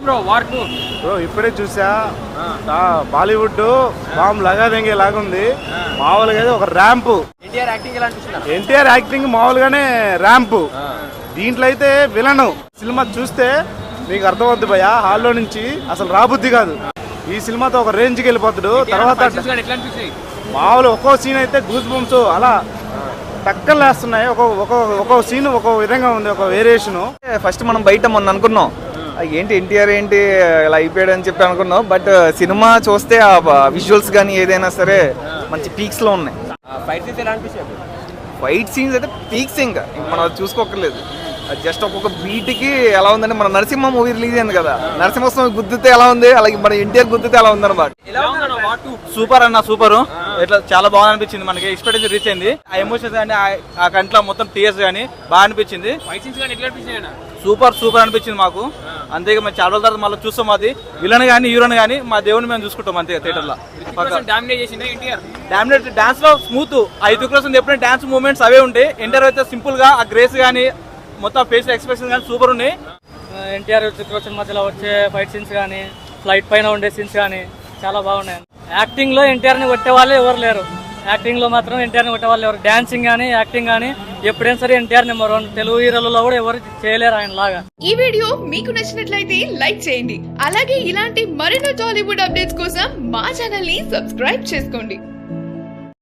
Bro ఇప్పుడే చూసా Bollywood bomb లగాదెంగే లాగా ఉంది. మామూలుగా అయితే ఒక ర్యాంపు. ఎన్టీఆర్ యాక్టింగ్ మామూలుగానే ర్యాంపు. దీంట్లో అయితే విలను సినిమా చూస్తే మీకు అర్థమవుద్ది భయ. హాల్లో నుంచి అసలు రాబుద్ది కాదు. ఈ సినిమాతో ఒక రేంజ్కి వెళ్ళిపోతాడు. తర్వాత మామూలు ఒక్కో సీన్ అయితే గూస్ బంప్స్ అలా టక్కలు లేస్తున్నాయి. ఒక్కో సీన్ ఒక్కో విధంగా ఉంది, ఒక వేరియేషన్. ఫస్ట్ మనం బయట మొన్న అనుకున్నాం ఏంటి ఎన్టీఆర్ ఏంటి ఇలా అయిపోయాడు అని చెప్పి అనుకున్నాం. బట్ సినిమా చూస్తే ఆ విజువల్స్ కానీ ఏదైనా సరే మంచి పీక్స్ లో ఉన్నాయి. ఫైట్ సీన్స్ అయితే పీక్స్ ఇంకా మనం చూసుకోకర్లేదు. జస్ట్ ఒక్కొక్క బీట్కి ఎలా ఉందంటే మన నరసింహ మూవీ రిలీజ్ అయింది కదా, నరసింహస్వామి గుద్దితే ఎలా ఉంది, అలాగే మన ఎన్టీఆర్ గుద్దితే ఎలా ఉంది అనమాట. సూపర్ అన్న సూపర్. ఇట్లా చాలా బాగా అనిపించింది. మనకి ఎక్స్పెక్టేషన్ రీచ్ అయింది. ఆ ఎమోషన్స్ కానీ ఆ కంట్లో మొత్తం టీయర్స్ కానీ బాగా అనిపించింది. సూపర్ అనిపించింది మాకు. అంతే మరి చాలా రోజుల తర్వాత మళ్ళీ చూస్తాం. అది విలన్ కానీ హీరోని కానీ మా దేవుని మేము చూసుకుంటాం అంతే థియేటర్ లో. డామినేట్ డాన్స్ లో స్మూత్. ఆ 5% ఎప్పుడైనా డాన్స్ మూవ్మెంట్స్ అవే ఉంటాయి. ఎన్టీఆర్ అయితే సింపుల్ గా ఆ గ్రేస్ కానీ మొత్తం ఫేస్ ఎక్స్ప్రెషన్ కానీ సూపర్ ఉన్నాయి. ఎన్టీఆర్ సిచ్యువేషన్ మధ్యలో వచ్చే ఫైట్ సీన్స్ కానీ ఫ్లైట్ పైన ఉండే సీన్స్ కానీ చాలా బాగున్నాయి. యాక్టింగ్ లో ఎన్టీఆర్ని కొట్టే వాళ్ళు ఎవరు లేరు. యాక్టింగ్ లో మాత్రం ఎన్టీఆర్ని కొట్టే వాళ్ళు ఎవరు. డాన్సింగ్ కానీ యాక్టింగ్ కానీ ఎప్పుడైనా సరే ఎన్టీఆర్ నెంబర్ 1. తెలుగు హీరోలలో కూడా ఎవరు చేయలేరు ఆయన లాగా. ఈ వీడియో మీకు నచ్చినట్లయితే లైక్ చేయండి. అలాగే ఇలాంటి మరిన్ని టాలీవుడ్ అప్డేట్స్ కోసం మా ఛానల్ ని సబ్స్క్రైబ్ చేసుకోండి.